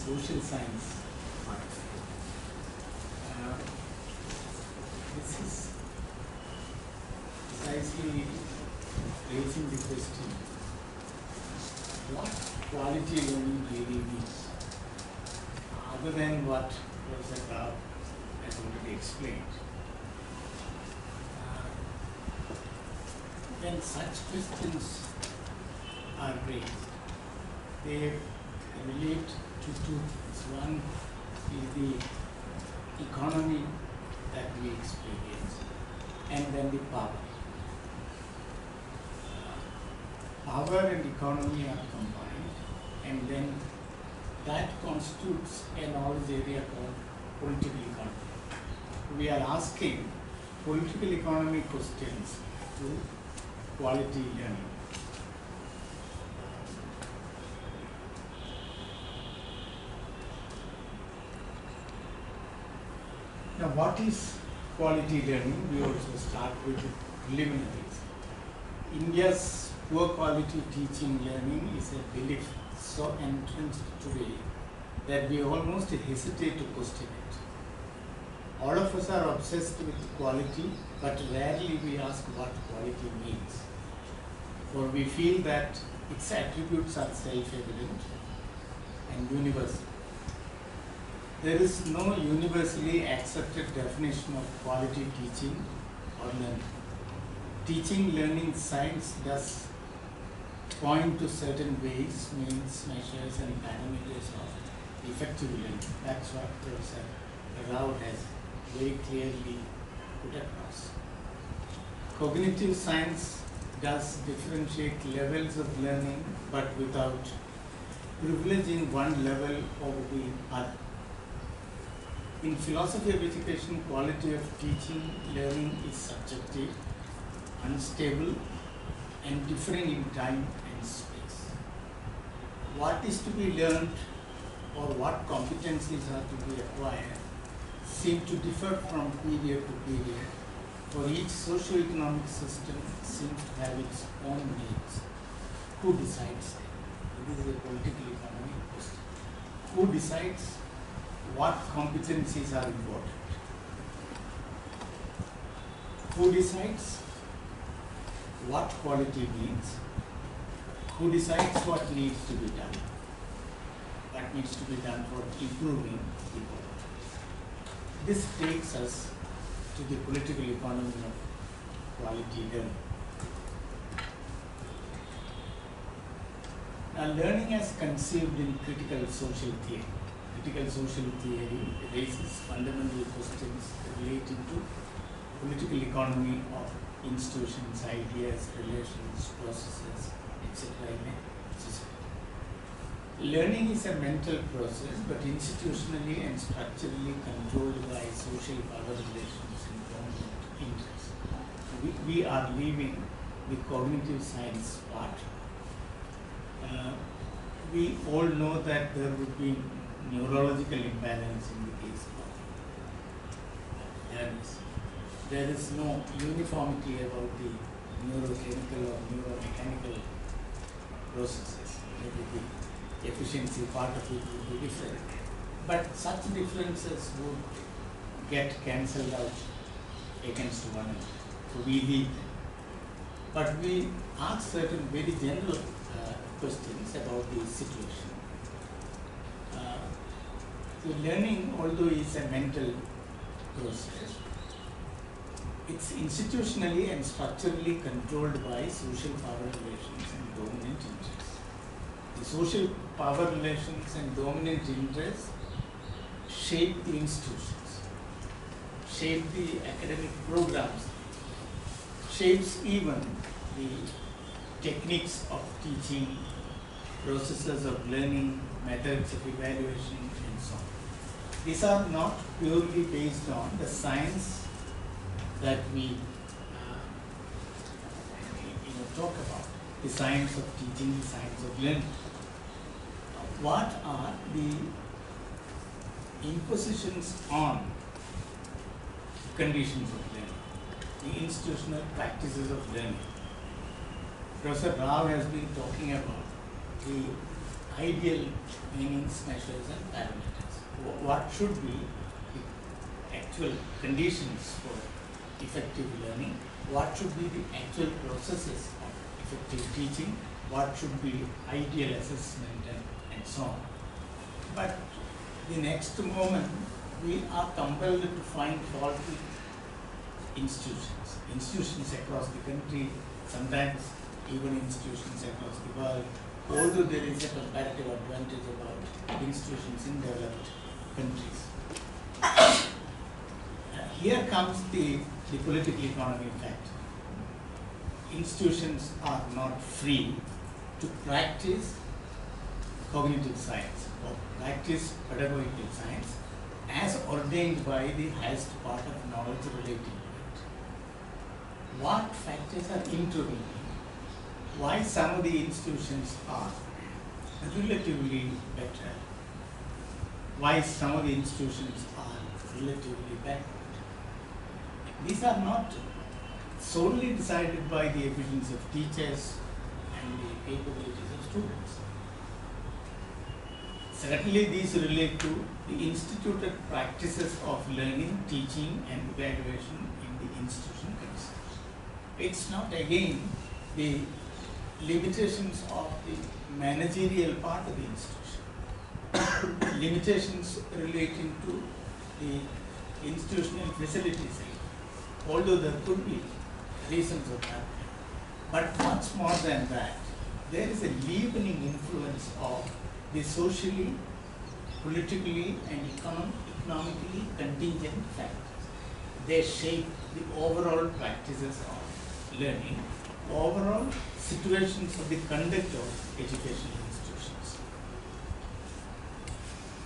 social science part. This is precisely raising the question, what quality learning really means, other than what Professor Rao has already explained. When such questions are raised, they relate to two things. One is the economy that we experience, and then the power. Power and economy are combined, and then that constitutes a knowledge area called political economy. We are asking political economy questions to quality learning. Now, what is quality learning? We also start with the preliminaries. India's poor quality teaching learning is a belief so entrenched today that we almost hesitate to question it. All of us are obsessed with quality, but rarely we ask what quality means. For we feel that its attributes are self-evident and universal. There is no universally accepted definition of quality teaching or learning. Teaching, learning, science does point to certain ways, means, measures, and parameters of effective learning. That's what Professor Rao has very clearly put across. Cognitive science does differentiate levels of learning, but without privileging one level over the other. In philosophy of education, quality of teaching, learning is subjective, unstable, and differing in time and space. What is to be learned or what competencies are to be acquired seem to differ from period to period, for each socio-economic system seems to have its own needs. Who decides them? This is a political economic question. Who decides what competencies are important? Who decides what quality means? Who decides what needs to be done? What needs to be done for improving the quality? This takes us to the political economy of quality learning. Now, learning as conceived in critical social theory. Critical social theory raises fundamental questions relating to political economy of institutions, ideas, relations, processes, etc. in a society. Learning is a mental process, but institutionally and structurally controlled by social power relations and government interests. We are leaving the cognitive science part. We all know that there would be neurological imbalance in the case of learners. There is no uniformity about the neurochemical or neuromechanical processes. Maybe the efficiency part of it would be different. But such differences would get cancelled out against one another. So we leave them. But we ask certain very general questions about the situation. So learning, although is a mental process, it's institutionally and structurally controlled by social power relations and dominant interests. The social power relations and dominant interests shape the institutions, shape the academic programs, shapes even the techniques of teaching, processes of learning, methods of evaluation, and so on. These are not purely based on the science that we talk about, the science of teaching, the science of learning. What are the impositions on conditions of learning, the institutional practices of learning? Professor Rao has been talking about the ideal meanings, measures and parameters. What should be the actual conditions for effective learning? What should be the actual processes of effective teaching? What should be ideal assessment and so on. But the next moment, we are compelled to find fault with institutions across the country, sometimes even institutions across the world, although there is a comparative advantage about institutions in developed countries. Here comes the political economy factor. Institutions are not free to practice cognitive science or practice pedagogical science as ordained by the highest part of knowledge relating to it. What factors are intervening? Why some of the institutions are relatively better? Why some of the institutions are relatively backward? These are not solely decided by the abilities of teachers and the capabilities of students. Certainly these relate to the instituted practices of learning, teaching and evaluation in the institution concerned. It's not again the limitations of the managerial part of the institution. Limitations relating to the institutional facilities, although there could be reasons of that. But much more than that, there is a leavening influence of the socially, politically and economically contingent factors. They shape the overall practices of learning, overall situations of the conduct of educational institutions.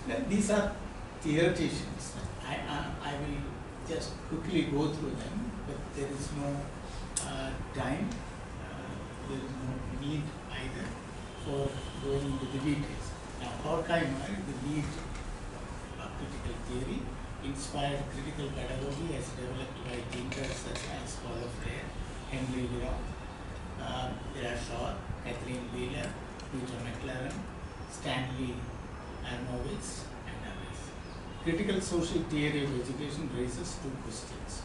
Now, these are theoreticians. I will just quickly go through them, but there is no time, there is no need either for going into the details. Now, Horkheimer, the lead of critical theory, inspired critical pedagogy as developed by thinkers such as Prof. Henry Leon, Shaw, Catherine Wheeler, Peter McLaren, Stanley Arnowitz, and others. Critical social theory of education raises two questions.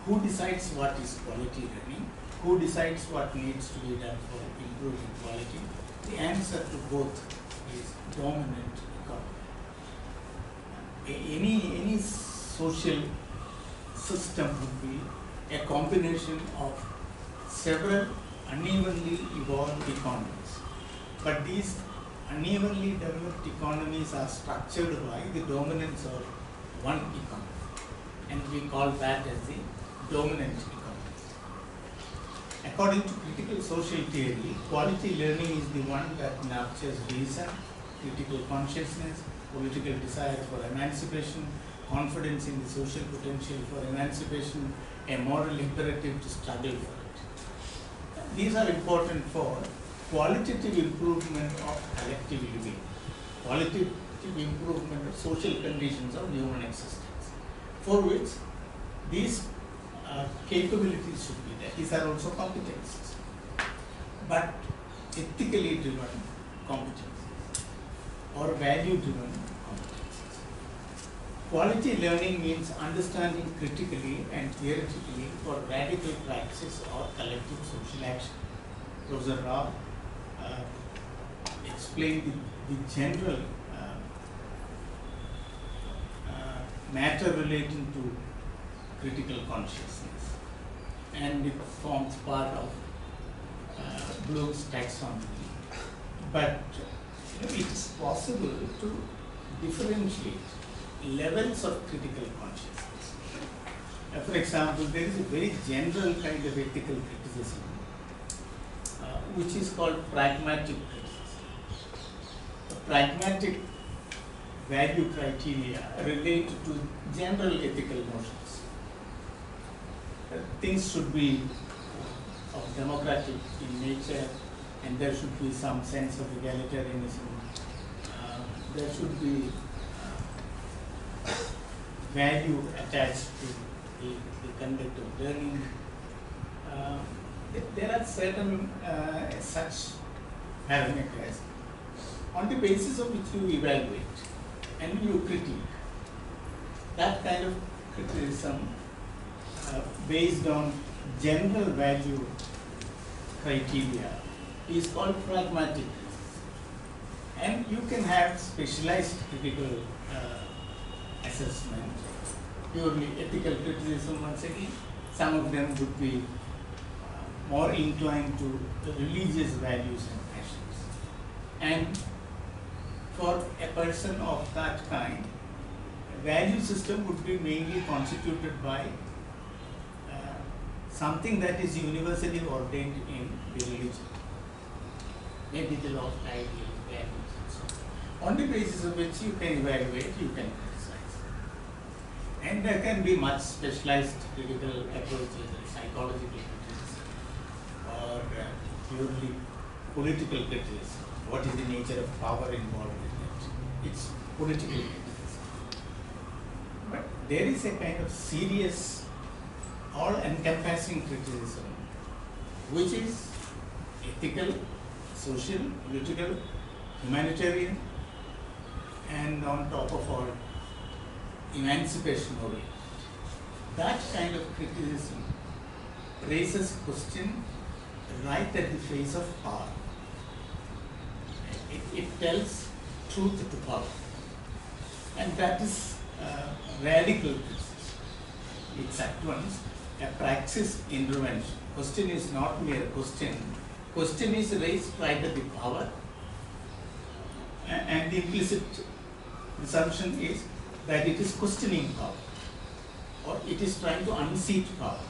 Who decides what is quality learning? Who decides what needs to be done for improving quality? The answer to both is dominant economy. Any social system would be a combination of several unevenly evolved economies. But these unevenly developed economies are structured by the dominance of one economy, and we call that as the dominant economy. According to critical social theory, quality learning is the one that nurtures reason, critical consciousness, political desire for emancipation, confidence in the social potential for emancipation, a moral imperative to struggle for it. These are important for qualitative improvement of collective living, qualitative improvement of social conditions of human existence, for which these capabilities should be there. These are also competencies, but ethically driven competencies or value driven competencies. Quality learning means understanding critically and theoretically for radical practice or collective social action. Professor Rao explained the general matter relating to critical consciousness, and it forms part of Bloom's taxonomy. But it is possible to differentiate levels of critical consciousness. For example, there is a very general kind of ethical criticism, which is called pragmatic criticism. The pragmatic value criteria relate to general ethical notions. Things should be of democratic in nature, and there should be some sense of egalitarianism. There should be value attached to the conduct of learning. There are certain such parameters on the basis of which you evaluate and you critique. That kind of criticism based on general value criteria is called pragmatic criticism. And you can have specialized critical assessment, purely ethical criticism once again. Some of them would be more inclined to the religious values and passions. And for a person of that kind, a value system would be mainly constituted by something that is universally ordained in the religion. Maybe the law of ideal values and so on. On the basis of which you can evaluate, you can criticize. And there can be much specialized critical approaches, like psychological criticism, or purely political criticism. What is the nature of power involved in it? It's political criticism. But there is a kind of serious, all-encompassing criticism, which is ethical, social, political, humanitarian, and on top of all, emancipation oriented. That kind of criticism raises question right at the face of power. It tells truth to power. And that is radical criticism. It's at once a praxis intervention. Question is not mere question. Question is raised right at the power, and the implicit assumption is that it is questioning power, or it is trying to unseat power,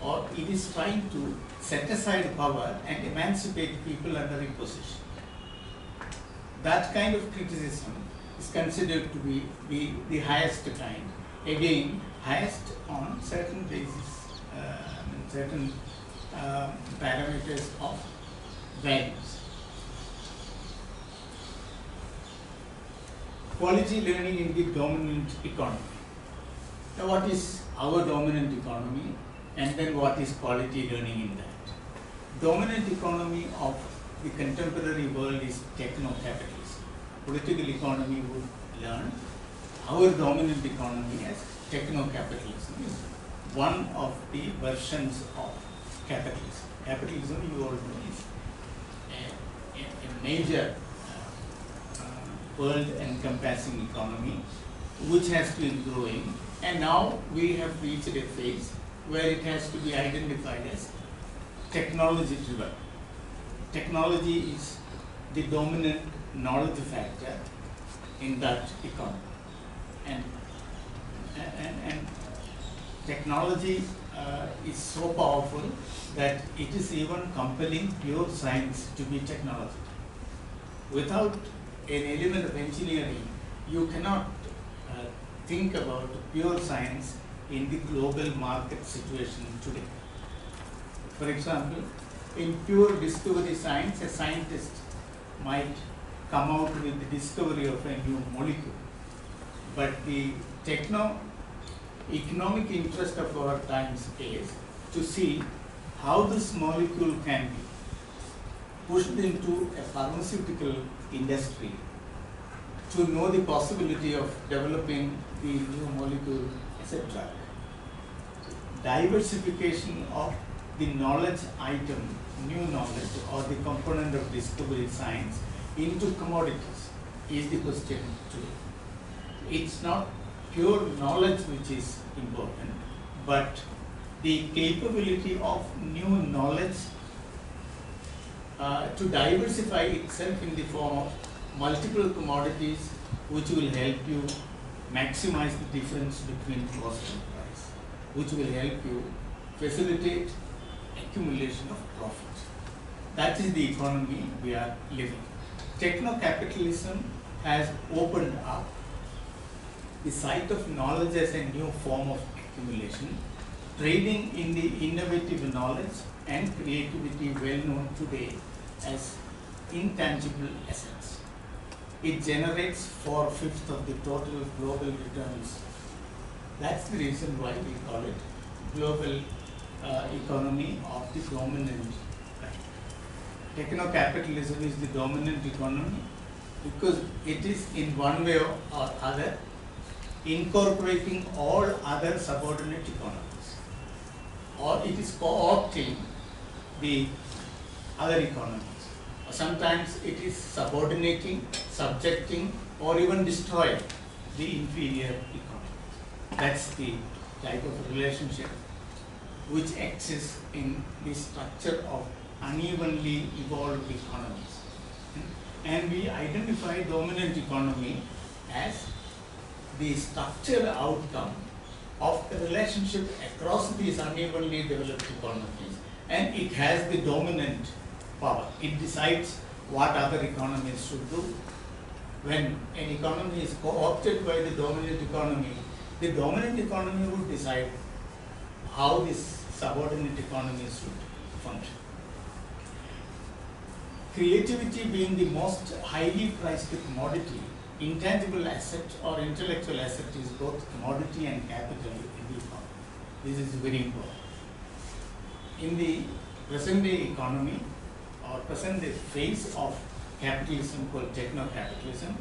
or it is trying to set aside power and emancipate people under imposition. That kind of criticism is considered to be the highest kind. Again, highest on certain basis, certain parameters of values. Quality learning in the dominant economy. Now, what is our dominant economy, and then what is quality learning in that? Dominant economy of the contemporary world is techno-capitalism. Political economy would learn our dominant economy as techno-capitalism is one of the versions of capitalism. Capitalism, you all know, is a major world-encompassing economy which has been growing, and now we have reached a phase where it has to be identified as technology-driven. Technology is the dominant knowledge factor in that economy, and technology is so powerful that it is even compelling pure science to be technology. Without an element of engineering, you cannot think about pure science in the global market situation today. For example, in pure discovery science, a scientist might come out with the discovery of a new molecule, but the economic interest of our times is to see how this molecule can be pushed into a pharmaceutical industry, to know the possibility of developing the new molecule as a drug. Diversification of the knowledge item, new knowledge, or the component of discovery science into commodities is the question today. It's not pure knowledge which is important, but the capability of new knowledge to diversify itself in the form of multiple commodities which will help you maximize the difference between cost and price, which will help you facilitate accumulation of profit. That is the economy we are living. Techno-capitalism has opened up the site of knowledge as a new form of accumulation, trading in the innovative knowledge and creativity well known today as intangible assets. It generates 4/5 of the total global returns. That's the reason why we call it global economy of the dominant. Techno-capitalism is the dominant economy, because it is in one way or other incorporating all other subordinate economies, or it is co-opting the other economies. Sometimes it is subordinating, subjecting, or even destroying the inferior economies. That's the type of relationship which exists in the structure of unevenly evolved economies. And we identify dominant economy as the structural outcome of the relationship across these unevenly developed economies, and it has the dominant power. It decides what other economies should do. When an economy is co-opted by the dominant economy would decide how these subordinate economies should function. Creativity being the most highly priced commodity, intangible asset or intellectual asset is both commodity and capital in the economy. This is very important. In the present day economy or present day phase of capitalism called techno-capitalism,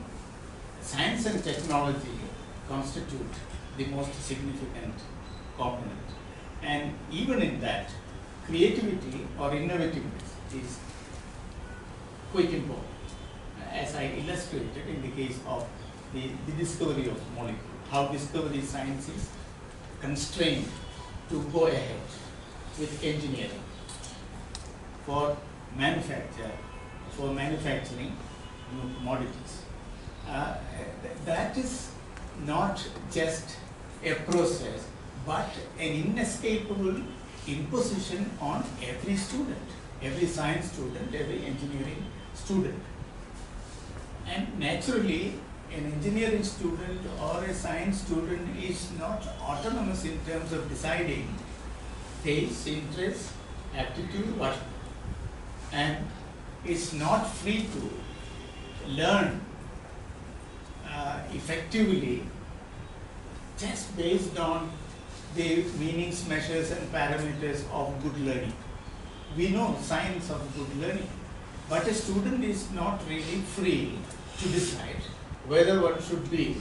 science and technology constitute the most significant component. And even in that, creativity or innovativeness is quite important, as I illustrated in the case of the discovery of molecule, how discovery science is constrained to go ahead with engineering for manufacturing new commodities. That is not just a process, but an inescapable imposition on every student, every science student, every engineering student. And naturally, an engineering student or a science student is not autonomous in terms of deciding taste, interest, aptitude, what, and is not free to learn effectively just based on the meanings, measures and parameters of good learning. We know science of good learning, but a student is not really free to decide whether one should be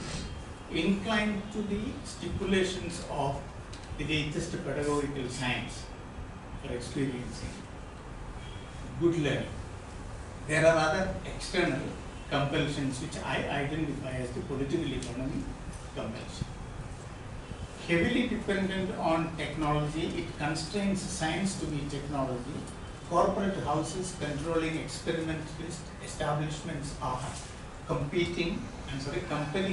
inclined to the stipulations of the latest pedagogical science for experiencing good learning. There are other external compulsions which I identify as the political economy compulsion. Heavily dependent on technology, it constrains science to be technology. Corporate houses controlling experimentalist establishments are compelling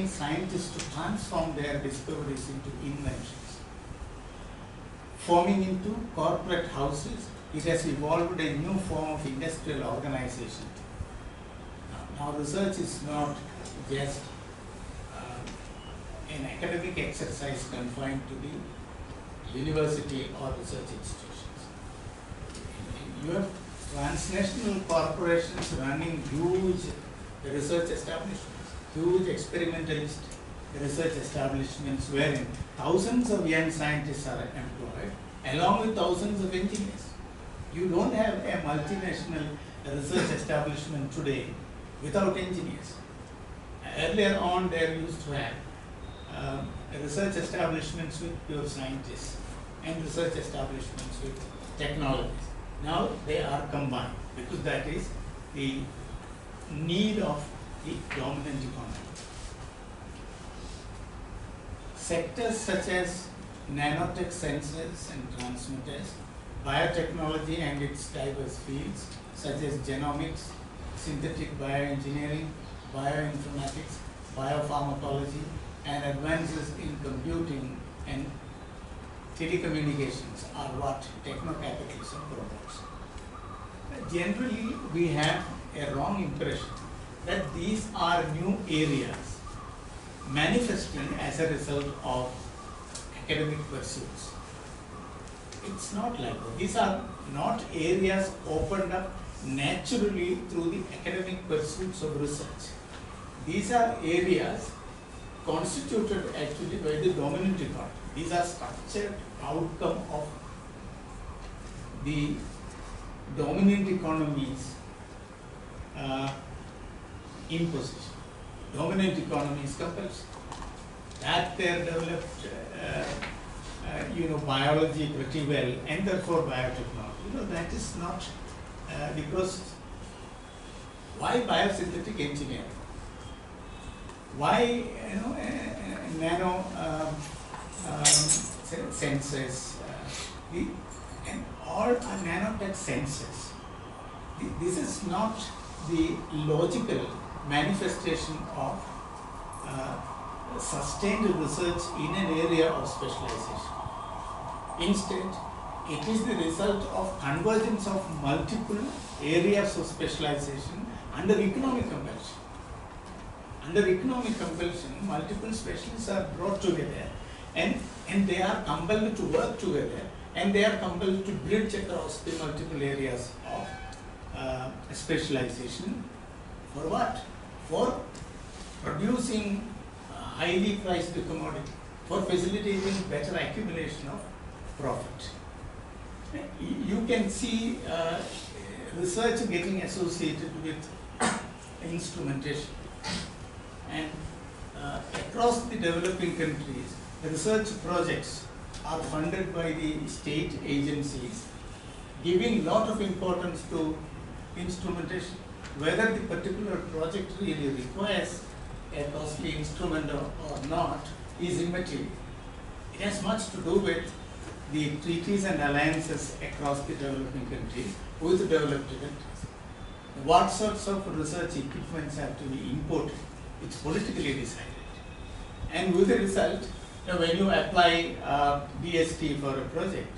scientists to transform their discoveries into inventions. Forming into corporate houses, it has evolved a new form of industrial organization. Now research is not just an academic exercise confined to the university or research institutions. You have transnational corporations running huge research establishments, huge experimentalist research establishments wherein thousands of young scientists are employed along with thousands of engineers. You don't have a multinational research establishment today without engineers. Earlier on, there used to have research establishments with pure scientists and research establishments with technologists. Now they are combined because that is the need of the dominant economy. Sectors such as nanotech sensors and transmitters, biotechnology and its diverse fields such as genomics, synthetic bioengineering, bioinformatics, biopharmacology, and advances in computing and telecommunications are what techno-capitalism promotes. Generally, we have a wrong impression that these are new areas manifesting as a result of academic pursuits. It's not like that. These are not areas opened up naturally through the academic pursuits of research. These are areas constituted actually by the dominant economy. These are structured outcome of the dominant economies imposition. Dominant economy is compulsion. That they are developed, biology pretty well, and therefore biotechnology. That is not because why biosynthetic engineering? Why nano sensors and all are nanotech sensors? This is not the logical manifestation of sustained research in an area of specialization. Instead, it is the result of convergence of multiple areas of specialization under economic compulsion. Under economic compulsion, multiple specialists are brought together and they are compelled to work together and they are compelled to bridge across the multiple areas of specialization. For what? For producing highly priced commodity, for facilitating better accumulation of profit. You can see research getting associated with instrumentation. And across the developing countries, the research projects are funded by the state agencies, giving lot of importance to instrumentation. Whether the particular project really requires a costly instrument or not is immaterial. It has much to do with the treaties and alliances across the developing countries with the developed countries. What sorts of research equipments have to be imported? It's politically decided. And with the result, when you apply DST for a project,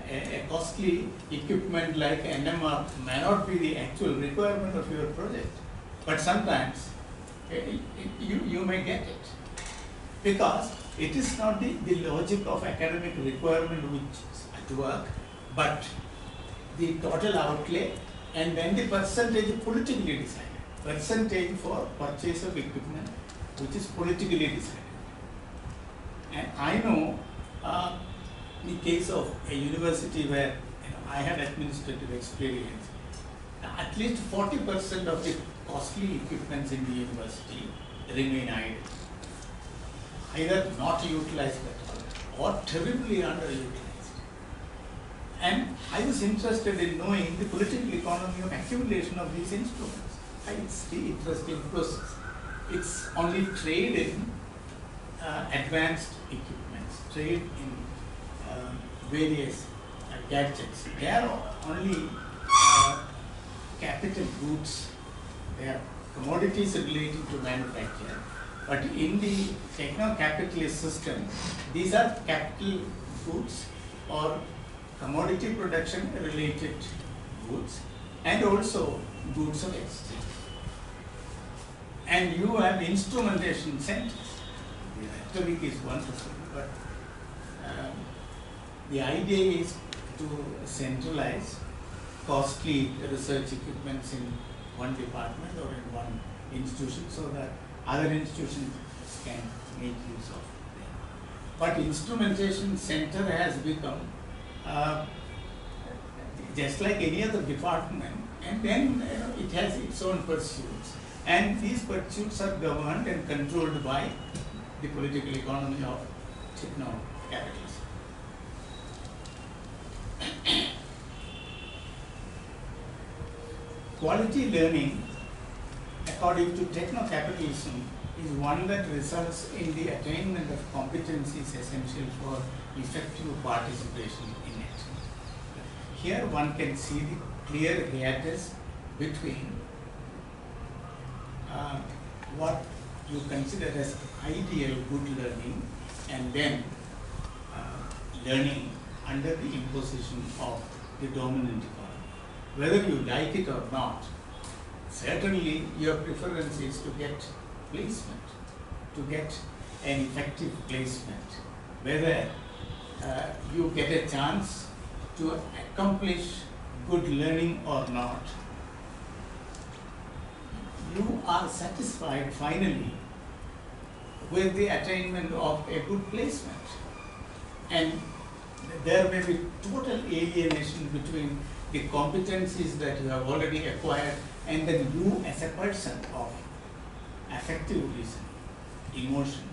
a costly equipment like NMR may not be the actual requirement of your project, but sometimes you may get it because it is not the logic of academic requirement which is at work, but the total outlay and then the percentage politically decided. Percentage for purchase of equipment which is politically decided. And I know the case of a university where I had administrative experience, at least 40% of the costly equipments in the university remain idle, either not utilized at all or terribly underutilized. And I was interested in knowing the political economy of accumulation of these instruments. It's the interesting process. It's only trade in advanced equipments, trade in various gadgets. They are only capital goods. They are commodities relating to manufacture. But in the techno-capitalist system, these are capital goods or commodity production related goods and also goods of exchange. And you have instrumentation centers. The rhetoric is wonderful, but the idea is to centralize costly research equipments in one department or in one institution so that other institutions can make use of them. But instrumentation center has become just like any other department, and then it has its own pursuits. And these pursuits are governed and controlled by the political economy of techno-capitalism. Quality learning, according to techno-capitalism, is one that results in the attainment of competencies essential for effective participation in it. Here one can see the clear hiatus between what you consider as ideal good learning and then learning under the imposition of the dominant economy. Whether you like it or not, certainly your preference is to get placement, to get an effective placement, whether you get a chance to accomplish good learning or not. You are satisfied finally with the attainment of a good placement. And there may be total alienation between the competencies that you have already acquired, and then you as a person of affective reason, emotion,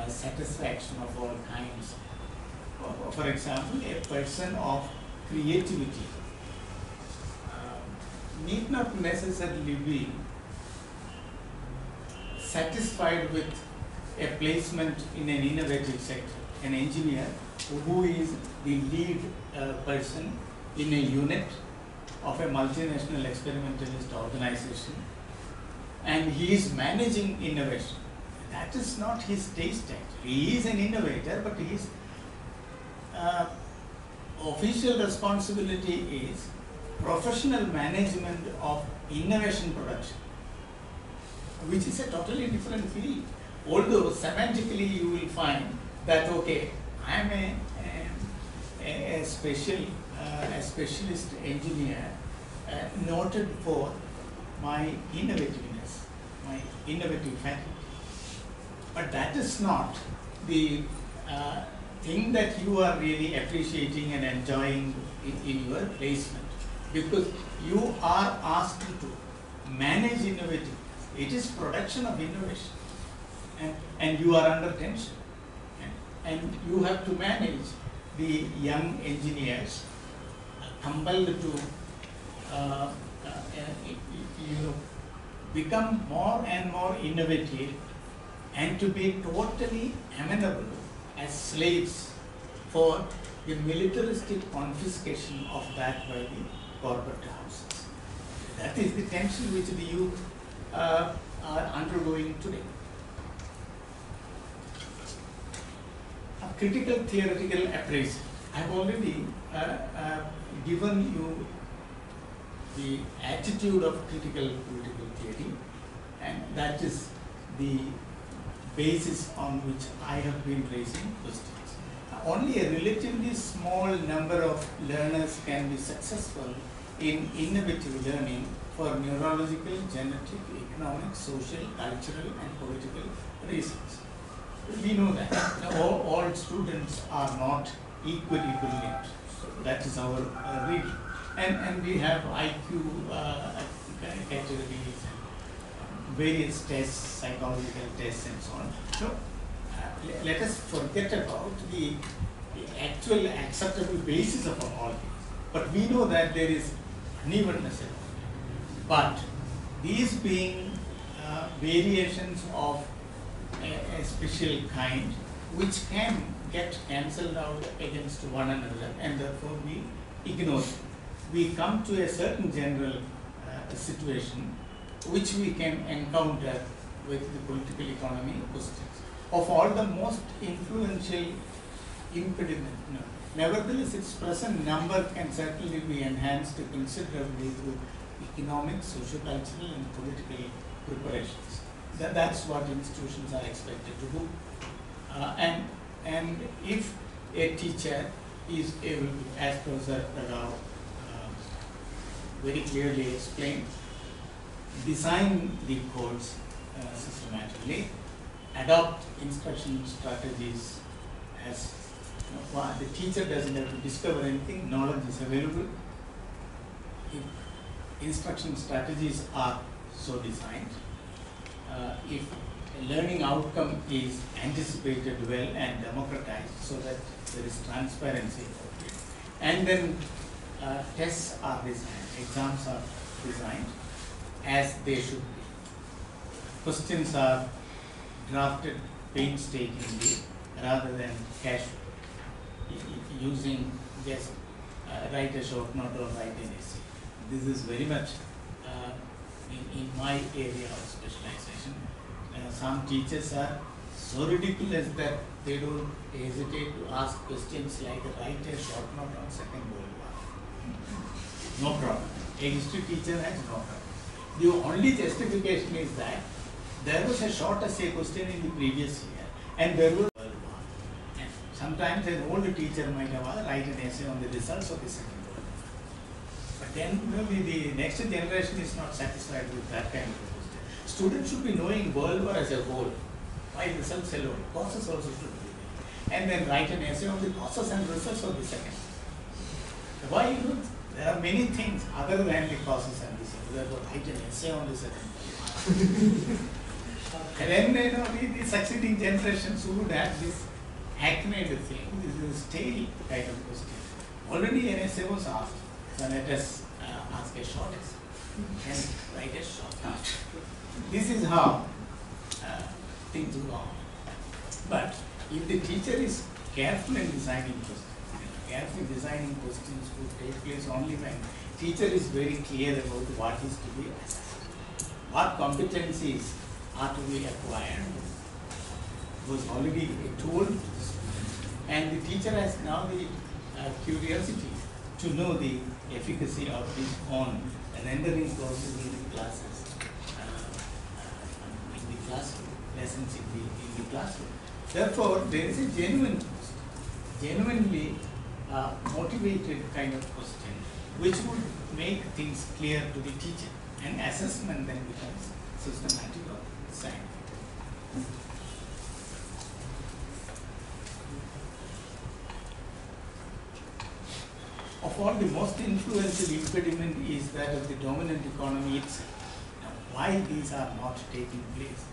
satisfaction of all kinds. For example, a person of creativity need not necessarily be satisfied with a placement in an innovative sector. An engineer who is the lead person in a unit of a multinational experimentalist organization, and he is managing innovation. That is not his taste actually. He is an innovator, but his official responsibility is professional management of innovation production, which is a totally different field. Although semantically you will find that, okay, I am a specialist engineer noted for my innovativeness, my innovative faculty. But that is not the thing that you are really appreciating and enjoying in your placement, because you are asked to manage innovativeness. It is production of innovation, and you are under tension, and you have to manage the young engineers compelled to become more and more innovative and to be totally amenable as slaves for the militaristic confiscation of that by the corporate houses. That is the tension which the youth are undergoing today. A critical theoretical appraisal. I have already given you the attitude of critical political theory, and that is the basis on which I have been raising questions. Only a relatively small number of learners can be successful in innovative learning for neurological, genetic, economic, social, cultural, and political reasons. We know that all students are not equally brilliant. So that is our reading. And we have IQ categories, various tests, psychological tests, and so on. So let us forget about the actual acceptable basis of all these. But we know that there is unevenness about it. But these being variations of a special kind, which can get cancelled out against one another, and therefore we ignore them. We come to a certain general situation which we can encounter with the political economy questions. Of all the most influential impediment, no. Nevertheless, its present number can certainly be enhanced considerably through economic, socio-cultural, and political preparations. That's what institutions are expected to do. And if a teacher is able to, as Professor Rajan very clearly explained, design the course systematically, adopt instruction strategies as the teacher doesn't have to discover anything, knowledge is available. If instruction strategies are so designed, if a learning outcome is anticipated well and democratized so that there is transparency about it, and then tests are designed, exams are designed as they should be. Questions are drafted painstakingly rather than casually, using just write a short note or write an essay. This is very much in my area of specialization. Some teachers are so ridiculous that they don't hesitate to ask questions like write a short note on Second World War. No problem. A history teacher has no problem. The only justification is that there was a short essay question in the previous year, and there was World War. And sometimes an old teacher might have write an essay on the results of the Second World War. But then maybe the next generation is not satisfied with that kind of a question. Students should be knowing World War as a whole, by results alone. Causes also should be there. And then write an essay on the causes and results of the second. Why There are many things other than the causes and reasons. We have to write an essay on this. And then the succeeding generations would have this hackneyed thing, this is stale kind of question. Already an essay was asked, so let us ask a short essay and write a short answer. This is how things go on. But if the teacher is careful in designing questions, would take place only when teacher is very clear about what is to be assessed, what competencies are to be acquired, was already told to the student, and the teacher has now the curiosity to know the efficacy of his own rendering process in the classes, in the classroom, lessons in the classroom. Therefore, there is a genuinely motivated kind of question, which would make things clear to the teacher, and assessment then becomes systematic or scientific. Of all, the most influential impediment is that of the dominant economy itself. Now, why these are not taking place?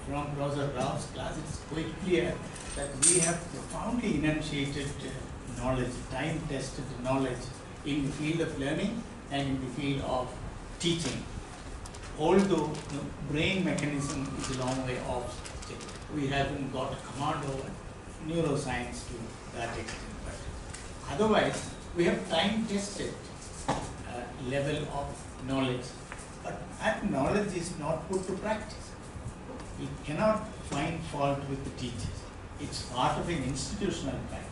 From Professor Rao's class, it is quite clear that we have profoundly enunciated knowledge, time-tested knowledge in the field of learning and in the field of teaching. Although brain mechanism is a long way off, we haven't got command over neuroscience to that extent. But otherwise, we have time-tested level of knowledge, but that knowledge is not put to practice. We cannot find fault with the teachers. It's part of an institutional practice.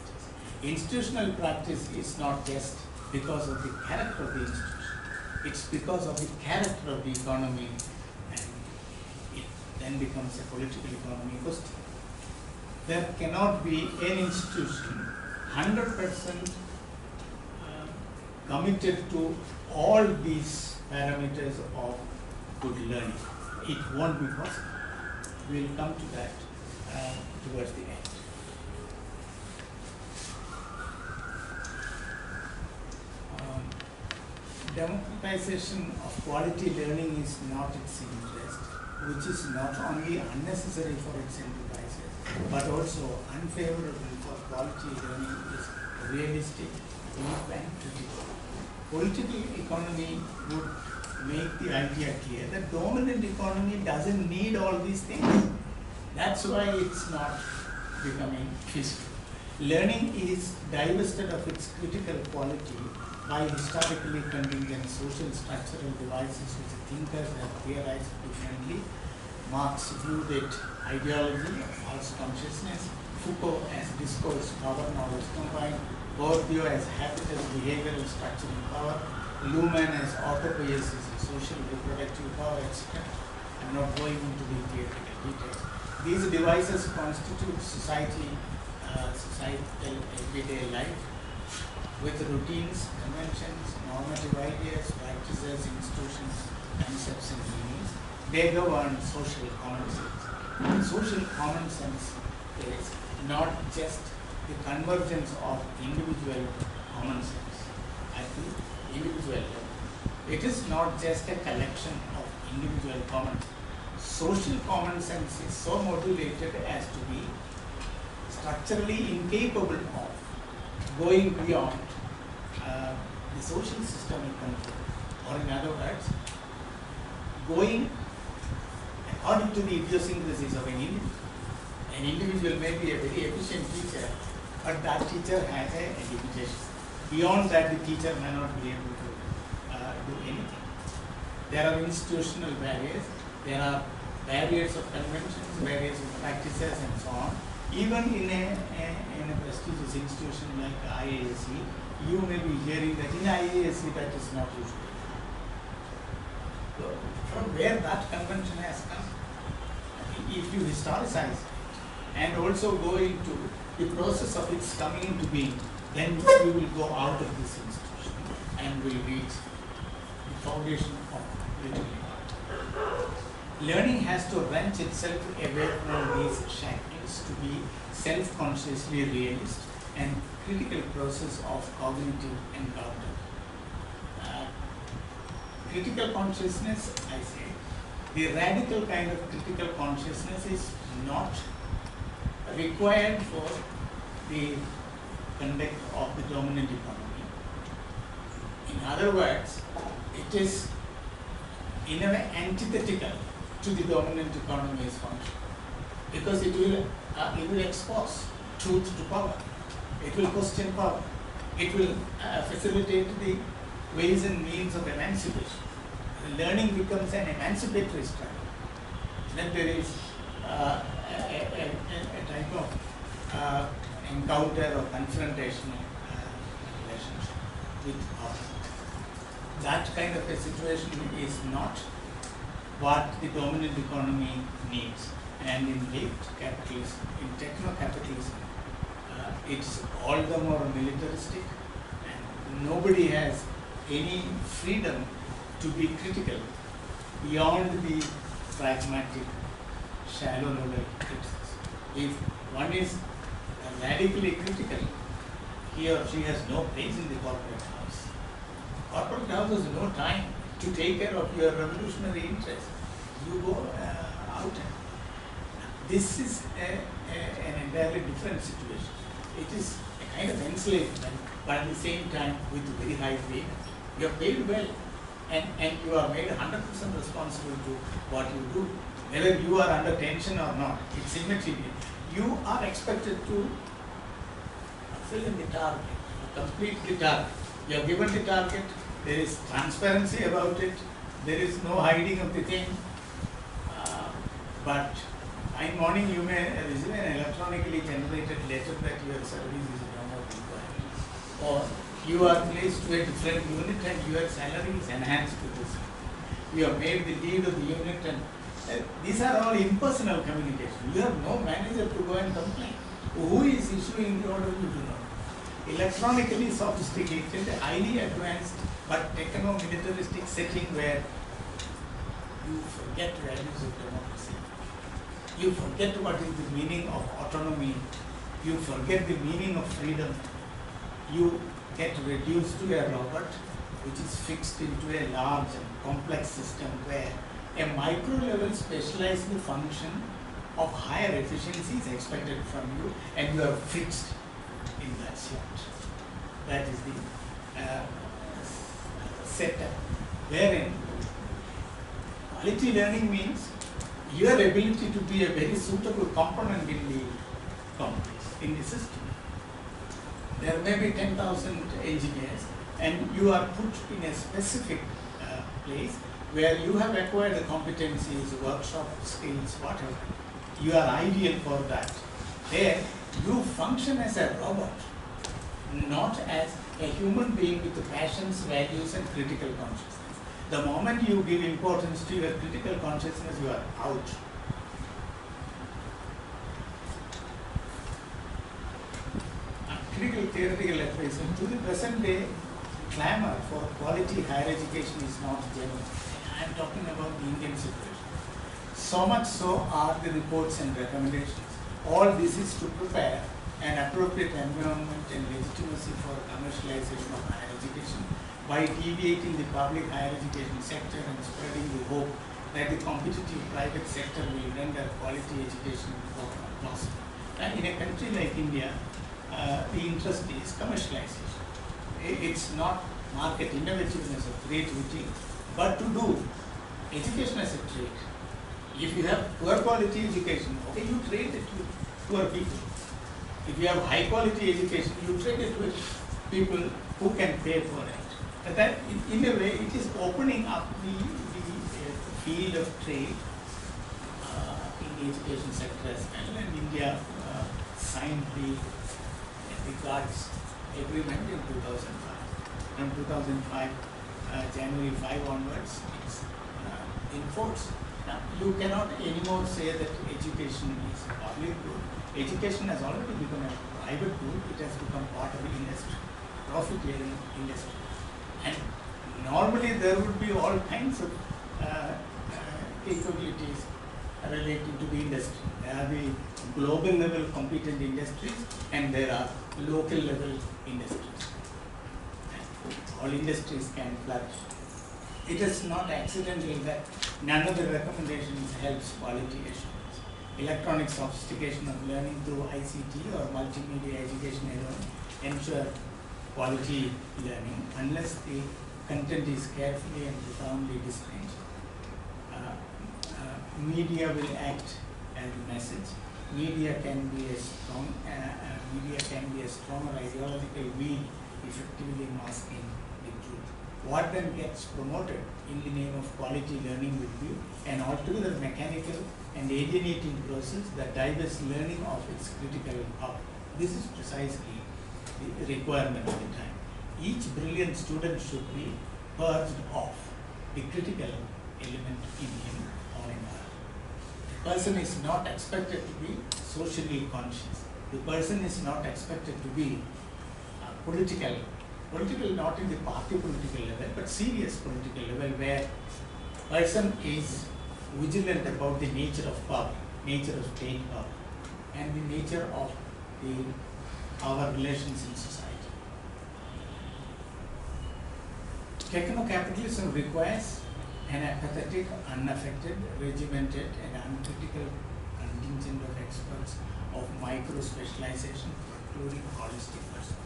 Institutional practice is not just because of the character of the institution. It's because of the character of the economy, and it then becomes a political economy question. There cannot be an institution 100% committed to all these parameters of good learning. It won't be possible. We'll come to that towards the end. Democratization of quality learning is not its interest, which is not only unnecessary for its enterprises, but also unfavorable for quality learning is realistic, deep and critical. Political economy would make the idea clear that dominant economy doesn't need all these things. That's why it's not becoming feasible. Learning is divested of its critical quality by historically contingent social structural devices which thinkers have theorized differently. Marx viewed it ideology, false consciousness, Foucault as discourse, power, knowledge combined, Bourdieu as habit as behavioral structural power, Luhmann as autopoiesis, social reproductive power, etc. I'm not going into the theoretical details. These devices constitute societal everyday life with routines, conventions, normative ideas, practices, institutions, concepts and meanings. They govern social common sense. Social common sense is not just the convergence of individual common sense at the individual level. It is not just a collection of individual common sense. Social common sense is so modulated as to be structurally incapable of going beyond the social systemic control, or in other words, going according to the idiosyncrasies of an individual. An individual may be a very efficient teacher, but that teacher has a limitation. Beyond that, the teacher may not be able to do anything. There are institutional barriers, there are barriers of conventions, barriers of practices, and so on. Even in a prestigious institution like IASC, you may be hearing that in IASC that is not usual. So, from where that convention has come, if you historicize it and also go into the process of its coming into being, then we will go out of this institution and will reach the foundation of literary art. Learning has to wrench itself away from these shackles to be self-consciously realist and critical process of cognitive encounter. critical consciousness, I say, the radical kind of critical consciousness is not required for the conduct of the dominant economy. In other words, it is in a way antithetical to the dominant economy's function, because it will expose truth to power. It will question power. It will facilitate the ways and means of emancipation. Learning becomes an emancipatory struggle. Then there is a type of encounter or confrontational relationship with power. That kind of a situation is not what the dominant economy needs. And in late capitalism, in techno-capitalism, it's all the more militaristic, and nobody has any freedom to be critical beyond the pragmatic, shallow level criticism. If one is radically critical, he or she has no place in the corporate house. Corporate house has no time to take care of your revolutionary interests. You go out. This is an entirely different situation. It is a kind of enslavement, but at the same time with very high payment. You are paid well, and you are made 100% responsible to what you do. Whether you are under tension or not, it's immaterial. You are expected to fill in the target, complete the target. You are given the target, there is transparency about it, there is no hiding of the thing. But in morning you may receive an electronically generated letter that your service is no more required. Or you are placed to a different unit and your salary is enhanced to this. You have made the lead of the unit, and these are all impersonal communication. You have no manager to go and complain. Who is issuing the order, you do not. Electronically sophisticated, highly advanced, but techno-militaristic setting where you forget values of democracy. You forget what is the meaning of autonomy. You forget the meaning of freedom. You get reduced to a robot which is fixed into a large and complex system where a micro-level specialized function of higher efficiency is expected from you, and you are fixed in that slot. That is the setup, wherein quality learning means your ability to be a very suitable component in the companies, in the system. There may be 10,000 engineers, and you are put in a specific place where you have acquired the competencies, workshop skills, whatever. You are ideal for that. There, you function as a robot, not as a human being with the passions, values, and critical consciousness. The moment you give importance to your critical consciousness, you are out. Critical theoretical appraisal. To the present day, clamor for quality higher education is not genuine. I am talking about the Indian situation. So much so are the reports and recommendations. All this is to prepare an appropriate environment and legitimacy for commercialization of higher education by deviating the public higher education sector and spreading the hope that the competitive private sector will render quality education possible. And in a country like India, the interest is commercialization. It's not market innovativeness or creativity, but to do education as a trade. If you have poor quality education, okay, you trade it with poor people. If you have high quality education, you trade it with people who can pay for it. And that, in a way, it is opening up the field of trade in the education sector as well. And India signed the GATS agreement in 2005. From 2005, January 5 onwards, it's in force. Now, you cannot anymore say that education is a public good. Education has already become a private good. It has become part of the industry, profiteering industry. And normally there would be all kinds of capabilities relating to the industry. There are the global level competent industries, and there are local level industries. And all industries can flourish. It is not accidental that none of the recommendations helps quality assurance. Electronic sophistication of learning through ICT or multimedia education alone ensure quality learning unless the content is carefully and profoundly designed. Media will act as a message. Media can be a strong or ideological wheel effectively masking the truth. What then gets promoted in the name of quality learning will be an altogether mechanical and alienating process that diverts learning of its critical power. This is precisely the requirement of the time. Each brilliant student should be purged of the critical element in him or in her. The person is not expected to be socially conscious. The person is not expected to be political not in the party political level, but serious political level, where person is vigilant about the nature of power, nature of state power, and the nature of our relations in society. Techno-capitalism requires an apathetic, unaffected, regimented, and uncritical contingent of experts of micro-specialization, including holistic persons.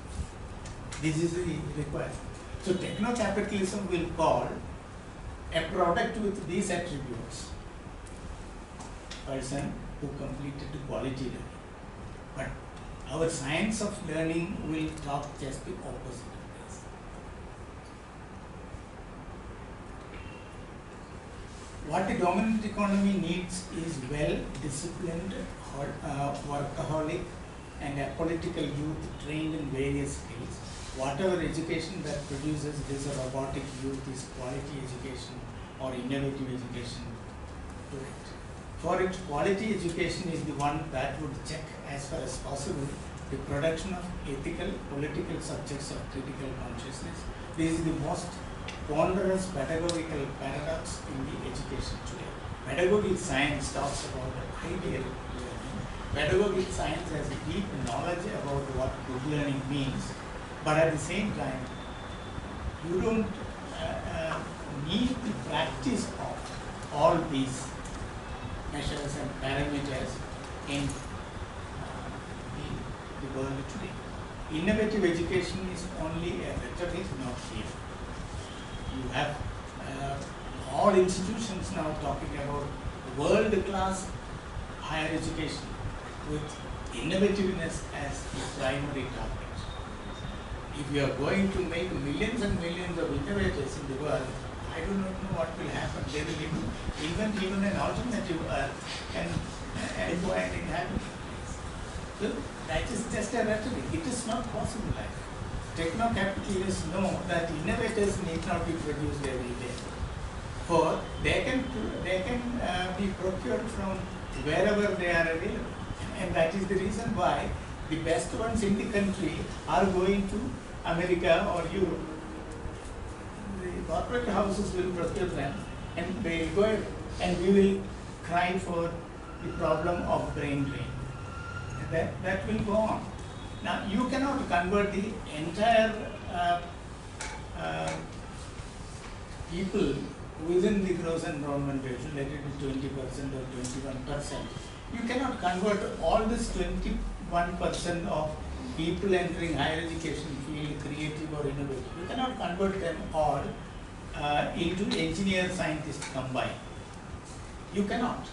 This is the requirement. So techno-capitalism will call a product with these attributes, person who completed quality learning. But our science of learning will talk just the opposite of this. What the dominant economy needs is well-disciplined, workaholic, and apolitical youth trained in various skills. Whatever education that produces this robotic youth is quality education or innovative education to it. For it, quality education is the one that would check as far as possible the production of ethical, political subjects of critical consciousness. This is the most ponderous pedagogical paradox in the education today. Pedagogic science talks about the ideal learning. Pedagogic science has a deep knowledge about what good learning means, but at the same time, you don't need the practice of all these measures and parameters in the world today. Innovative education is only a rhetoric, not real. You have all institutions now talking about world-class higher education with innovativeness as the primary target. If we are going to make millions and millions of innovators in the world, I do not know what will happen. They will invent even an alternative earth and go and inhabit. So that is just a rhetoric. It is not possible. Techno-capitalists know that innovators need not be produced every day. For they can be procured from wherever they are available. And that is the reason why the best ones in the country are going to America or Europe. The corporate houses will procure them and they will go and we will cry for the problem of brain drain. That will go on. Now you cannot convert the entire people within the gross enrollment rate, let it be 20% or 21%. You cannot convert all this 21% of people entering higher education field, creative or innovative. You cannot convert them all into engineer scientists combined. You cannot.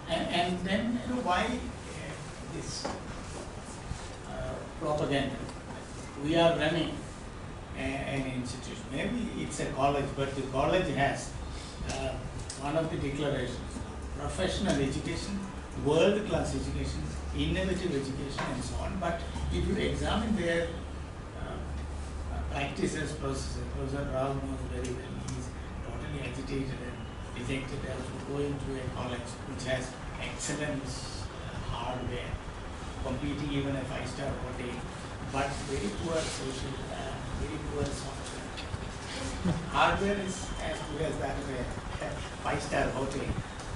And then why this propaganda? We are running an institution. Maybe it's a college, but the college has one of the declarations: professional education, world-class education, innovative education, and so on. But if you examine their practices, processes, Professor Rao knows very well. He is totally agitated and dejected to go into a college which has excellent hardware, competing even a five-star hotel, but very poor social, very poor software. Hardware is as good as that of a five-star hotel,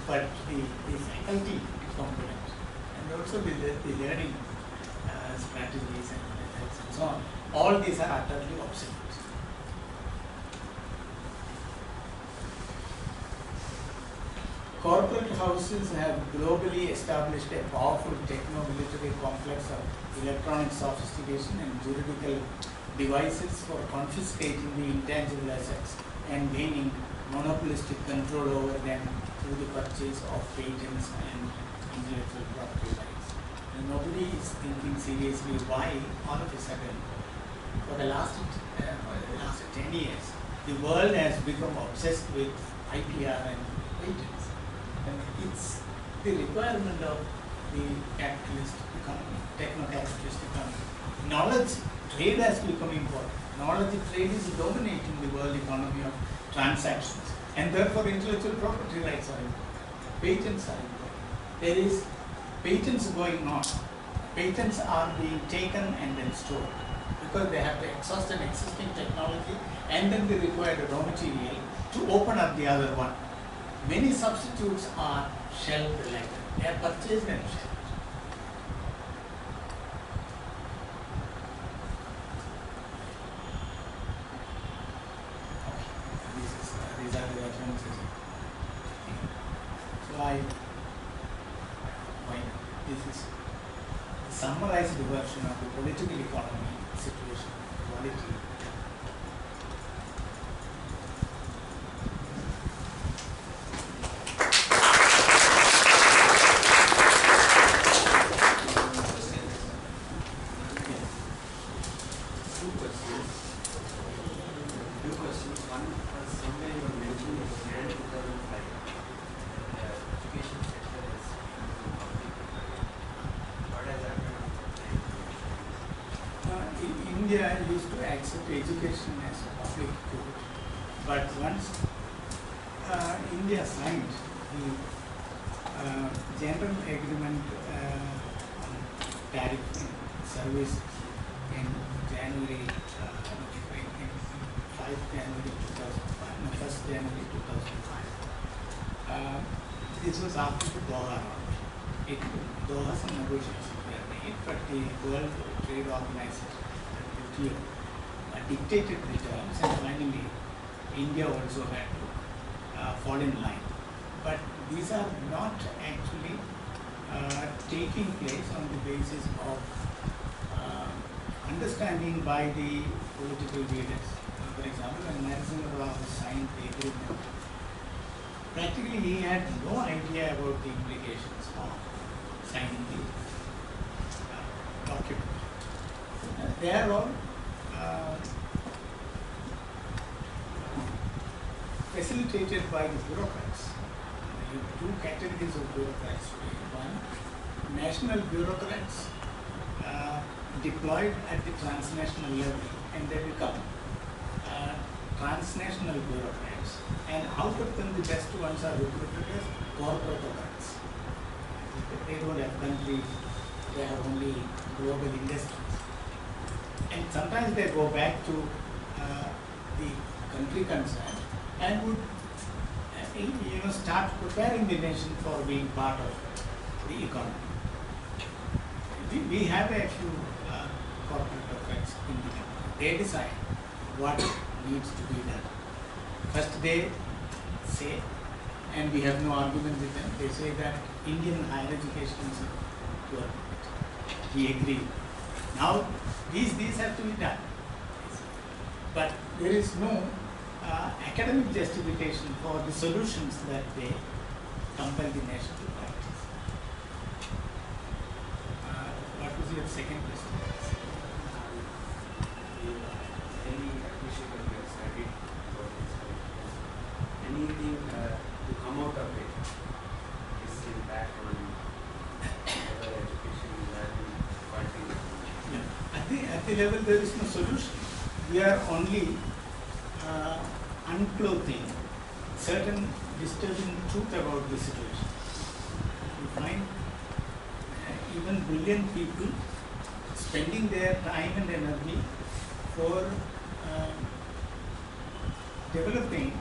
but the faculty component and also the learning strategies and methods and so on, all these are utterly obsolete. corporate houses have globally established a powerful techno-military complex of electronic sophistication and juridical devices for confiscating the intangible assets and gaining monopolistic control over them through the purchase of patents and intellectual property rights. And nobody is thinking seriously why all of a sudden, for the last 10 years, the world has become obsessed with IPR and patents. And it's the requirement of the capitalist economy, techno-capitalist economy. Knowledge trade has become important. Knowledge trade is dominating the world economy of transactions, and therefore intellectual property rights are important. Patents are important. There is patents going on. Patents are being taken and then stored because they have to exhaust an existing technology and then they require the raw material to open up the other one. Many substitutes are shelved like that. They are purchased and shelved. These are the references. So this is a summarized version of the political economy situation, quality. India used to accept education as a public good, but once India signed the general agreement on tariff and service in January, 5 January 2005, no, 1st January 2005. This was after the Doha round. Doha some negotiations were made, but the World Trade Organization dictated the terms, and finally India also had to fall in line. But these are not actually taking place on the basis of understanding by the political leaders. For example, when Narasimha Rao signed the agreement, practically he had no idea about the implications of signing the document. They are all facilitated by the bureaucrats. You have two categories of bureaucrats. One, national bureaucrats deployed at the transnational level, and they become transnational bureaucrats. And out of them, the best ones are recruited as corporatocrats. They don't have countries, they have only global industries. And sometimes they go back to the country concerned and would start preparing the nation for being part of the economy. We have a few corporatocrats in the country. They decide what needs to be done. First they say, and we have no argument with them, they say that Indian higher education is poor. We agree. Now, these have to be done. But there is no academic justification for the solutions that they compel the nation to practice. What was your second question? Anything to come out of it, its impact on whether education is learning, quality. At the level there is no solution. We are only unclothing certain disturbing truth about the situation. You find even brilliant people spending their time and energy for developing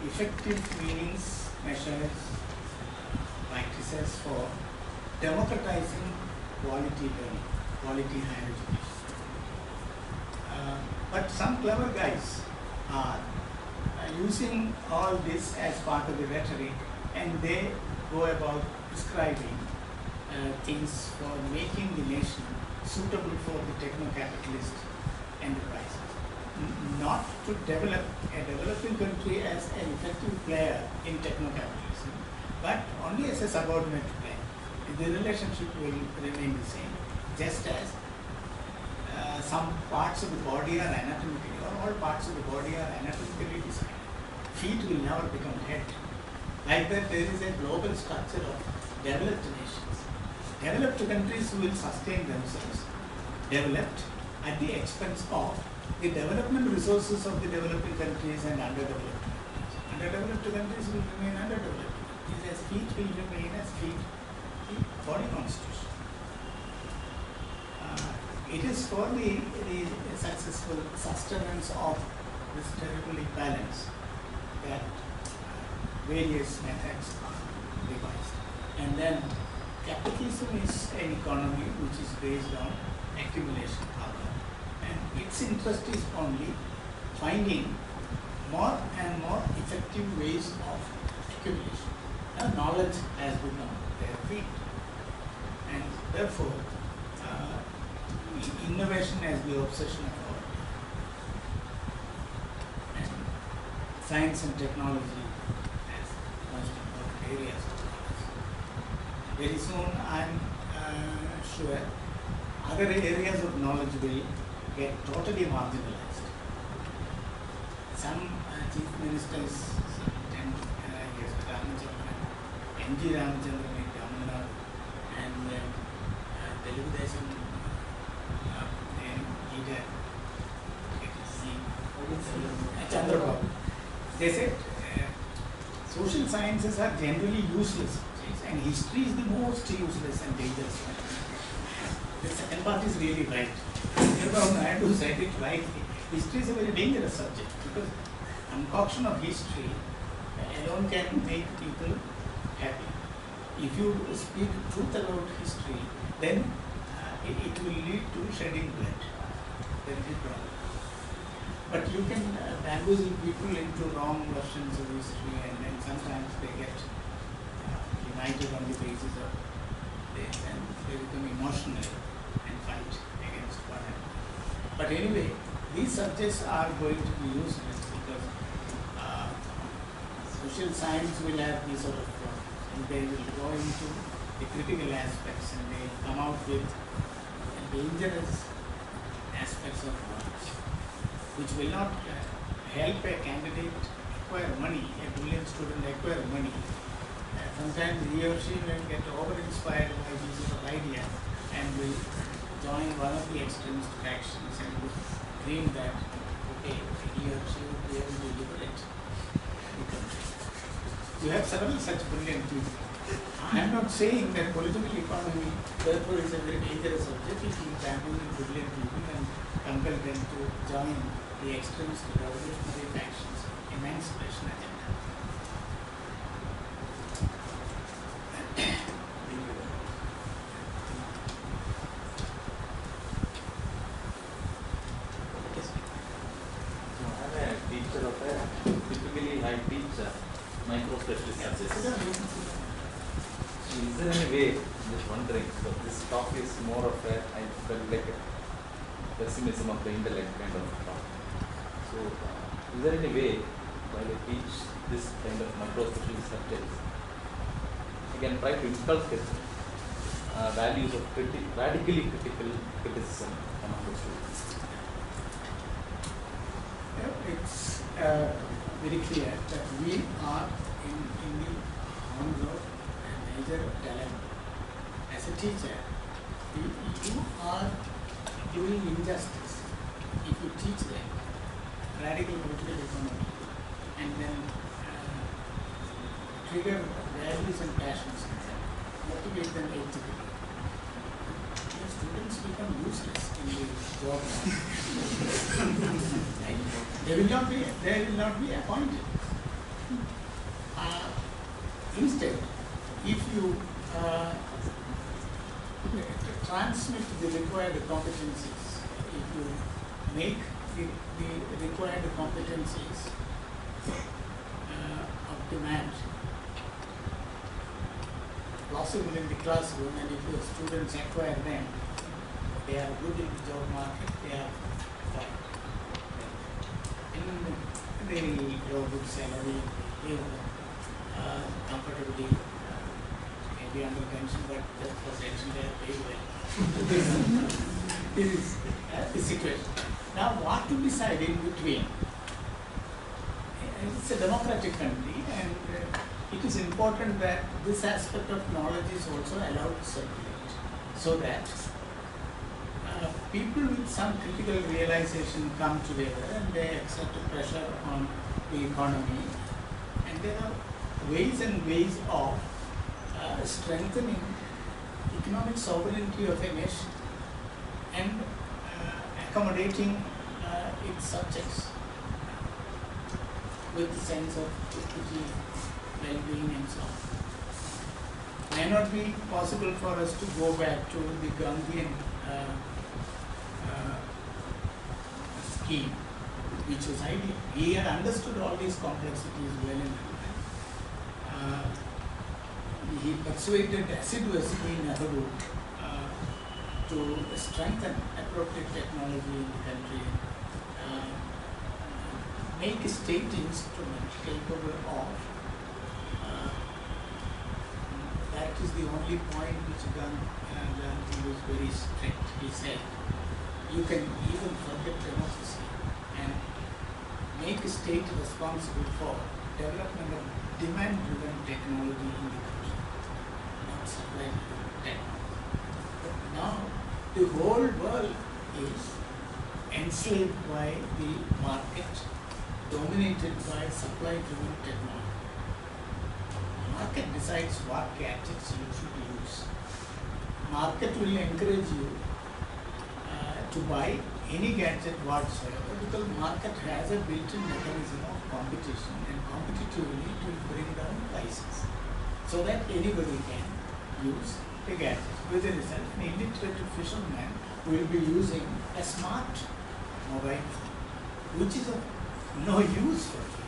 effective means, measures, practices for democratizing quality learning, quality higher education. But some clever guys are using all this as part of the rhetoric, and they go about prescribing things for making the nation suitable for the techno-capitalist enterprises. Not to develop a developing country as an effective player in techno-capitalism, but only as a subordinate player. The relationship will remain the same, just as some parts of the body are anatomically, or all parts of the body are anatomically designed. Feet will never become head. Like that, there is a global structure of developed nations. Developed countries will sustain themselves, developed at the expense of the development resources of the developing countries and underdeveloped countries. Underdeveloped countries will remain underdeveloped. As feet will remain as feet, the body constitution. It is for the successful sustenance of this terrible imbalance that various methods are devised. And then capitalism is an economy which is based on accumulation power. And its interest is only finding more and more effective ways of accumulation. Now, knowledge has become their field. And therefore, innovation as the obsession of our day. And science and technology as most important areas of knowledge. Very soon, I am sure other areas of knowledge will get totally marginalized. Some chief ministers, some 10 years, N.G. Ramachandran in Tamil Nadu, and Telugu Desam leader, Chandrababu. They said social sciences are generally useless, and history is the most useless and dangerous one. The second part is really right. Chandrababu Naidu said it rightly. History is a very dangerous subject because concoction of history alone can make people happy. If you speak truth about history, then it will lead to shedding blood. There is a problem. But you can bamboozle people into wrong versions of history, and then sometimes they get united on the basis of this, and they become emotional and fight against one another. But anyway, these subjects are going to be useless because social science will have these sort of problems, and they will go into the critical aspects, and they will come out with dangerous aspects of knowledge, which will not help a candidate acquire money, a brilliant student acquire money. Sometimes he or she will get over-inspired by these sort of ideas and will join one of the extremist factions and will dream that, okay, he or she will be able to liberate the country. You have several such brilliant people. I am not saying that political economy therefore is a very dangerous subject. If you bamboozle brilliant people and compel them to join the extremist revolutionary factions, emancipation agenda. Is there any way, I'm just wondering, so this talk is more of a, I felt like a pessimism of the intellect kind of talk. So, is there any way, while I teach this kind of micro-specialist subjects, I can try to inculcate values of radically critical criticism among the students? It's very clear that we are in the arms of a major dilemma. As a teacher, you are doing injustice if you teach them radical political economy and then trigger values and passions in them, motivate them ethically. The students become useless in the job market. They will not be appointed. Instead, if you transmit the required competencies, if you make the required competencies of demand possible in the classroom, and if your students acquire them, they are good in the job market, they are fine. And they will grow good salary, live comfortably, maybe under pension, but just for pension they are paid well. This is the situation. Now, what to decide in between? It's a democratic country, and it is important that this aspect of knowledge is also allowed to circulate, so that people with some critical realization come together and they exert pressure on the economy, and there are ways and ways of strengthening economic sovereignty of a nation and accommodating its subjects with the sense of equity, well-being and so on. May not be possible for us to go back to the Gandhian scheme, which was ideal. He had understood all these complexities well enough. He persuaded assiduously Nehru to strengthen appropriate technology in the country, make a state instrument capable of. That is the only point which Gandhi was very strict. He said, you can even forget democracy and make a state responsible for development of demand-driven technology in the country, not supply-driven technology. But now the whole world is enslaved by the market, dominated by supply-driven technology. Market decides what gadgets you should use. Market will encourage you to buy any gadget whatsoever, because market has a built-in mechanism of competition, and competitively it will bring down prices so that anybody can use the gadget. With the result, an illiterate fisherman will be using a smart mobile phone, which is of no use for him,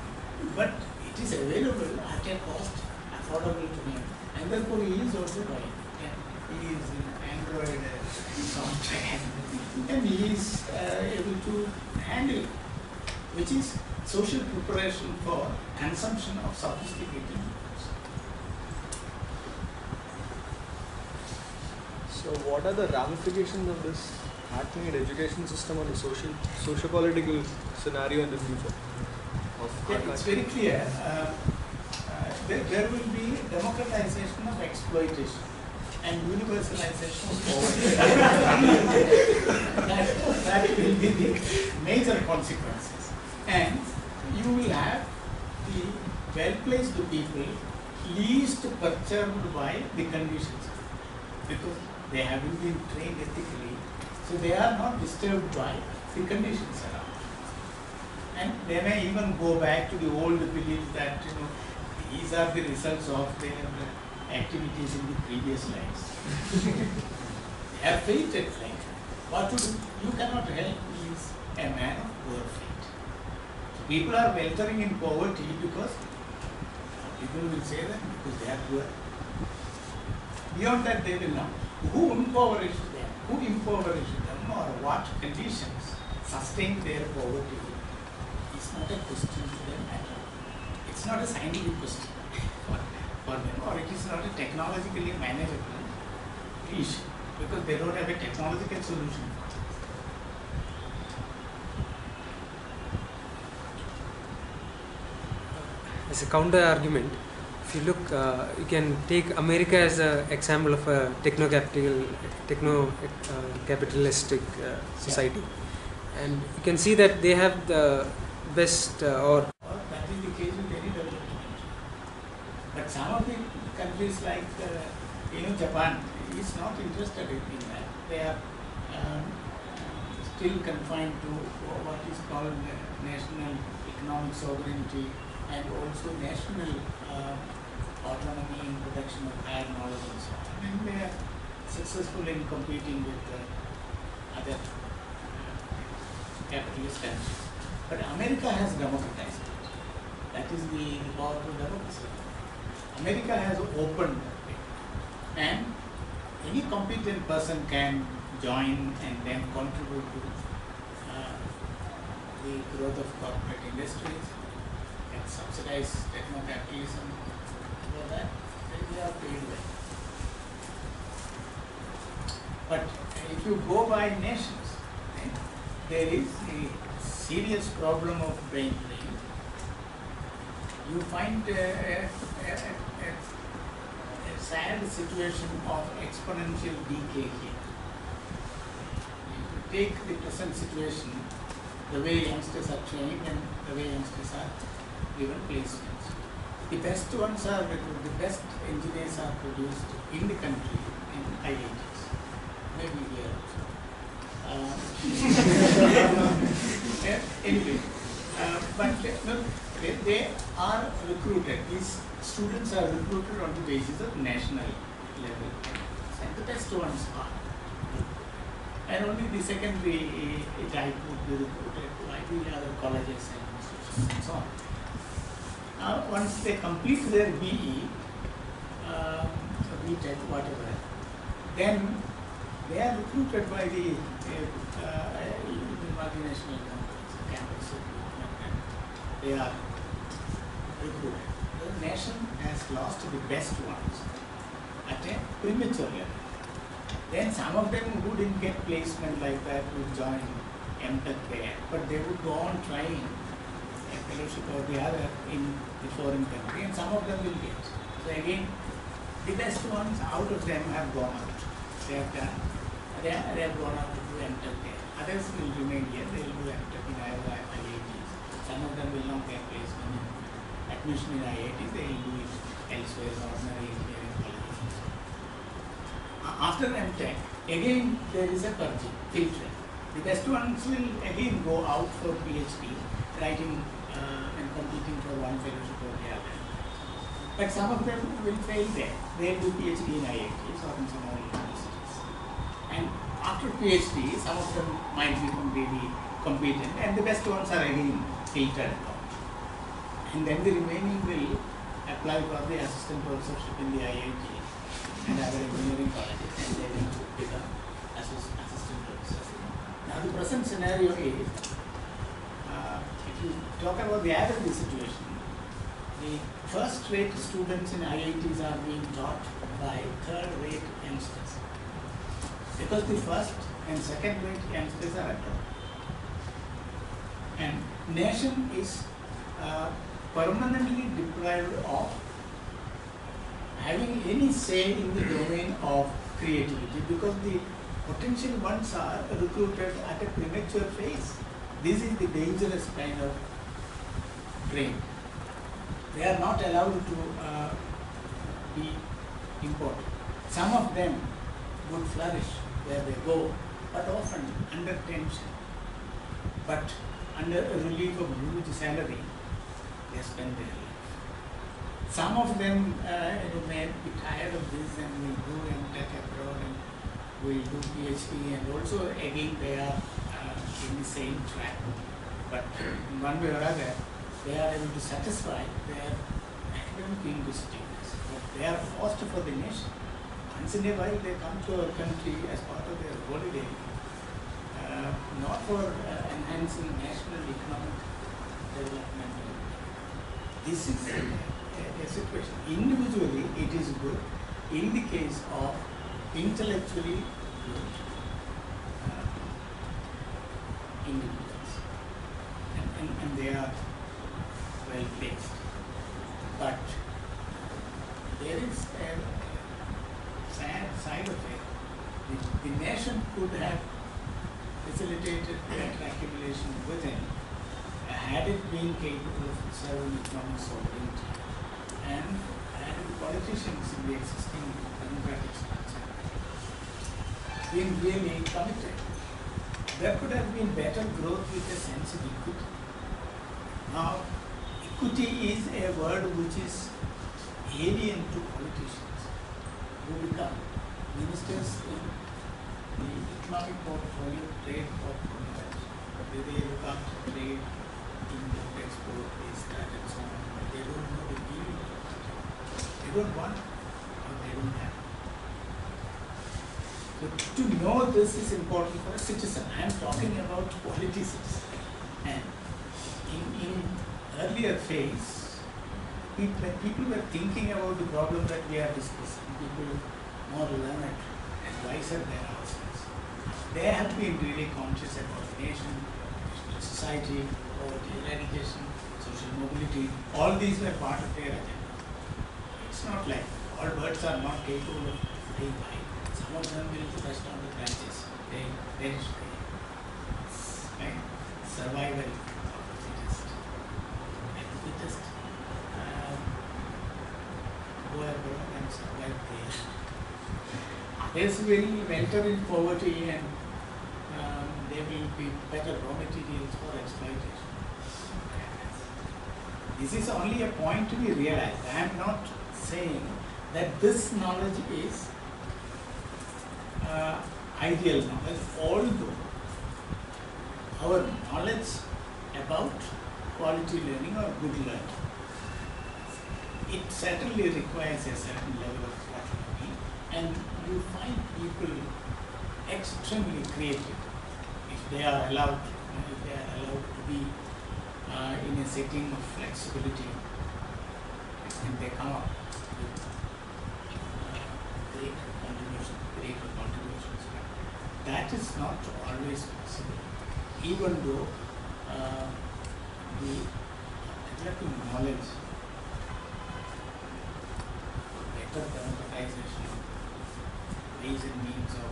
but it is available at a cost affordable to him, and therefore he is also buying it. He is in Android software, and he is able to handle it, which is social preparation for consumption of sophisticated goods. So what are the ramifications of this happening in education system on the socio-political scenario in the future? It's very clear. There will be democratization of exploitation and universalization of poverty. that will be the major consequences. And you will have the well-placed people least perturbed by the conditions, because they haven't been trained ethically, so they are not disturbed by the conditions around. And they may even go back to the old belief that, these are the results of their activities in the previous lives. They have fated like that. What to do? You cannot help is a man of poor fate. So people are weltering in poverty because people will say that because they are poor. Beyond that, they will not. Who impoverished them? Who impoverished them, or what conditions sustain their poverty? It's not a question to them at all. It's not a scientific question for them, or it is not a technologically manageable issue, because they don't have a technological solution for it. As a counter argument, if you look, you can take America as an example of a capitalistic society, and you can see that they have the best That is the case with any developed country. But some of the countries like Japan is not interested in that. They are still confined to what is called national economic sovereignty, and also national autonomy in production of higher knowledge and so on. And they are successful in competing with other capitalist countries. But America has democratized it. That is the powerful democracy. America has opened it. And any competent person can join and then contribute to the growth of corporate industries and subsidize techno-capitalism. For that, they are paid well. But if you go by nations, then there is a serious problem of brain drain. You find a sad situation of exponential decay here. If you take the present situation, the way youngsters are trained and the way youngsters are given placements. The best ones are, the best engineers are produced in the country in IITs, maybe here also. Anyway, but no, they are recruited. These students are recruited on the basis of national level, and the best ones are. And only the secondary type would be recruited by the other colleges and institutions and so on. Once they complete their BE, BTech, whatever, then they are recruited by the multinational companies, campus recruitment, and they are recruited. The nation has lost the best ones at a premature level. Then some of them who didn't get placement like that would join MTech there, but they would go on trying a fellowship or the other in the foreign country, and some of them will get. So again, the best ones out of them have gone out. They have gone out to do MTech there. Others will remain here, they will do MTech in either IITs. Some of them will not get placement in admission in IITs, they will do it elsewhere, ordinary engineering colleges. After MTech, again there is a purging, filtering. The best ones will again go out for PhD, writing and competing for one fellowship or the other. But some of them will fail there. They will do PhD in IITs or in some other universities. And after PhD, some of them might become really competent, and the best ones are again filtered out. And then the remaining will apply for the assistant professorship in the IIT and other engineering colleges, and they will become assistant professors. Now the present scenario is, if you talk about the average situation, the first-rate students in IITs are being taught by third-rate youngsters, because the first and second-rate youngsters are abroad. And nation is permanently deprived of having any say in the domain of creativity, because the potential ones are recruited at a premature phase. This is the dangerous kind of brain. They are not allowed to be important. Some of them would flourish where they go, but often under tension. But under a relief of huge salary, they spend their life. Some of them may be tired of this and will go and take abroad and will do PhD, and also again they are in the same track. But in one way or other, they are able to satisfy their academic inquisitiveness. But they are forced for the nation. Once in a while they come to our country as part of their holiday, not for enhancing national economic development. This is a situation. Individually, it is good. In the case of intellectually good individuals, and they are well placed. But there is a sad side of it. The nation could have facilitated that accumulation within, had it been capable of serving economic sovereignty, and had the politicians in the existing democratic structure been really committed, there could have been better growth with a sense of equity. Now, equity is a word which is alien to politicians who become ministers in the economic portfolio, trade portfolio. They look after trade, import, export, this, that, and so on. But they don't know the meaning of it. They don't want or they don't have. So to know this is important for a citizen. I am talking about quality citizen. And in earlier phase, when people were thinking about the problem that we are discussing, people more learned and wiser than ourselves, they have been really conscious about the nation, society, poverty eradication, social mobility. All these were part of their agenda. It's not like all birds are not capable of flying high. Some of them will rest on the branches. They perish. Right? Survival of the fittest. And the fittest go abroad and survive there. Others will enter in poverty and there will be better raw materials for exploitation. This is only a point to be realized. I am not saying that this knowledge is ideal knowledge, although our knowledge about quality learning or good learning, it certainly requires a certain level of autonomy, and you find people extremely creative if they are allowed to be in a setting of flexibility, and they come up with great contributions. That is not always possible, even though the developing knowledge, better democratization, ways and means of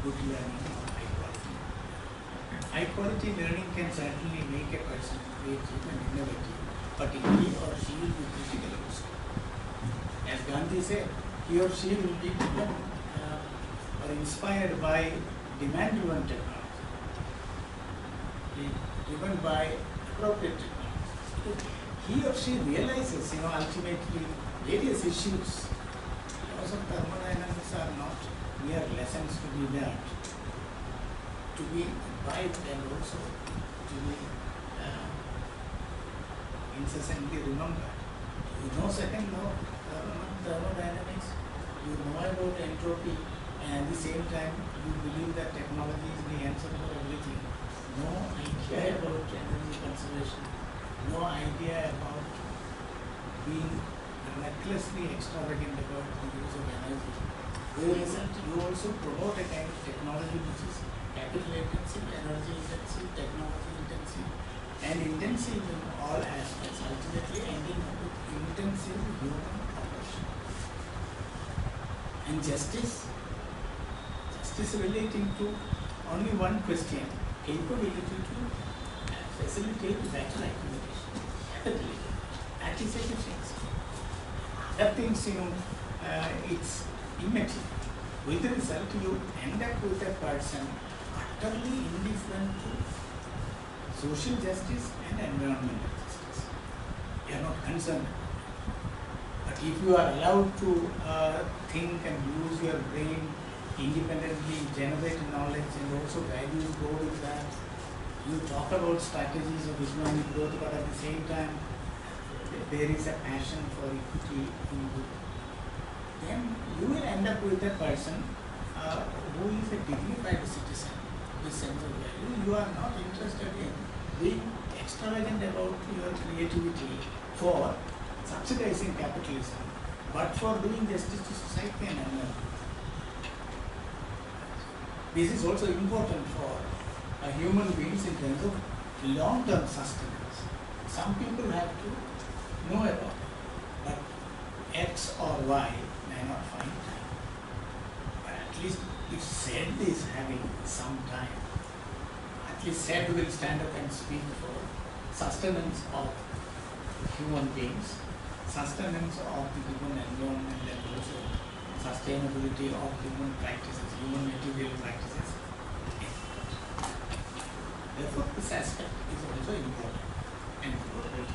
good learning or high quality. High quality learning can certainly make a person creative and innovative, but he or she will be critical also. As Gandhi said, he or she will be or inspired by demand-driven technology, be driven by appropriate technology. He or she realizes, ultimately various issues. Laws of thermodynamics are not mere lessons to be learned, to be imbibed and also to be incessantly remembered. You know second law of thermodynamics, you know about entropy, and at the same time you believe that technology is the answer for everything. No idea about energy conservation, no idea about being recklessly extravagant about the use of energy. As a result, you also promote a kind of technology which is capital intensive, energy intensive, technology intensive, and intensive in all aspects, ultimately ending up with intensive human operation. And justice relating to only one question, capability to facilitate better accommodation, capability, that is efficiency. Other things, it's immaterial. With the result, you end up with a person utterly indifferent to social justice and environmental justice. You are not concerned. But if you are allowed to think and use your brain independently, generate knowledge, and also values go with that, you talk about strategies of economic growth, but at the same time, there is a passion for equity in good, then you will end up with a person who is a dignified citizen with sense of value. You are not interested in being extravagant about your creativity for subsidizing capitalism, but for doing justice to society and environment. This is also important for human beings in terms of long-term sustenance. Some people have to know about it, but X or Y may not find time. But at least if SED is having some time, at least SED will stand up and speak for sustenance of human beings, sustenance of the human environment, and also sustainability of human practices, human material practices. Therefore, this aspect is also important and important.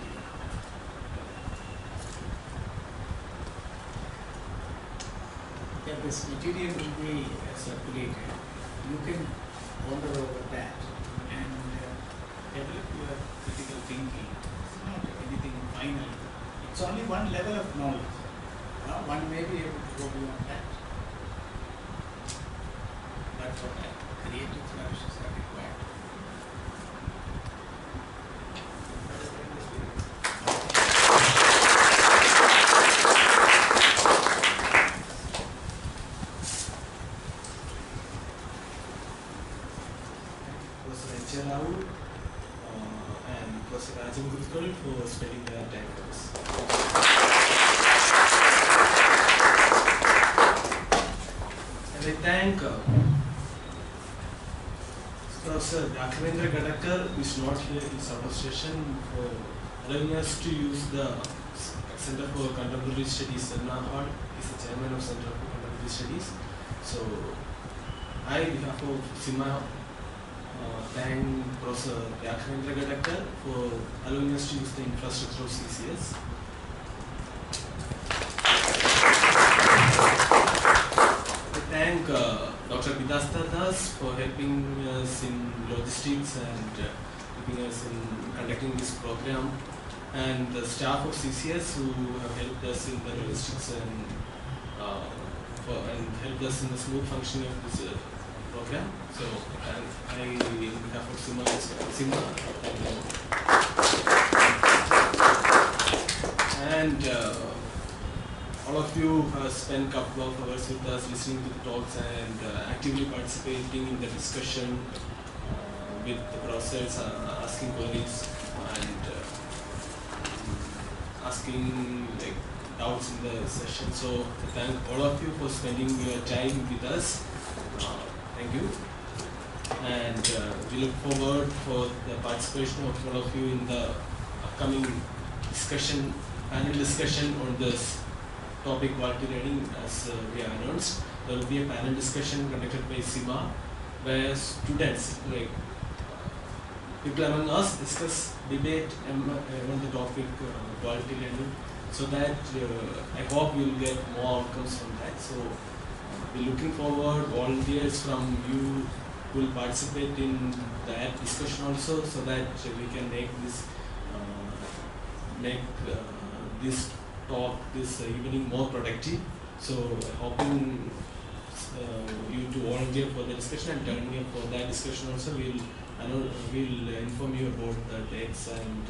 That this material will be circulated, you can ponder over that and develop your critical thinking. It's not anything final. It's only one level of knowledge. One may be able to go beyond that. That's what creative flourishes are required. Professor Rajan and Professor Rajan Gurukkal for spending their time with us. And I thank Professor Rakhavendra Gadakar, who is not here in South Station, for allowing us to use the Center for Contemporary Studies Seminar Hall. He is the chairman of Center for Contemporary Studies. So, I, on behalf of SIMA, thank Professor Rakhavendra Gadakar for allowing us to use the infrastructure of CCS. I thank Dr. Bidastar Das for helping us in logistics and helping us in conducting this program, and the staff of CCS who have helped us in the logistics and helped us in the smooth functioning of this program. So I, on behalf of SIMA, and all of you have spent a couple of hours with us listening to the talks and actively participating in the discussion with the professors, asking queries and asking doubts in the session. So I thank all of you for spending your time with us. Thank you. And we look forward for the participation of all of you in the upcoming discussion, panel discussion on this topic quality learning, as we have announced. There will be a panel discussion conducted by SIMA, where students, people among us, discuss, debate on the topic quality learning, so that I hope you will get more outcomes from that. So we're looking forward, volunteers from you will participate in that discussion also, so that we can make this talk this evening more productive. So hoping you to volunteer for the discussion and turning up for that discussion also. We'll inform you about the dates and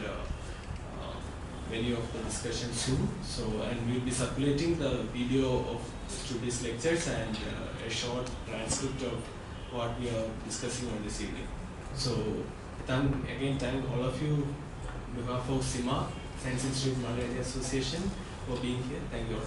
venue of the discussion soon. So, and we'll be circulating the video of today's lectures and a short transcript of what we are discussing on this evening. So thank all of you on behalf of SIMA, Science Institute Malaria Association, for being here. Thank you all.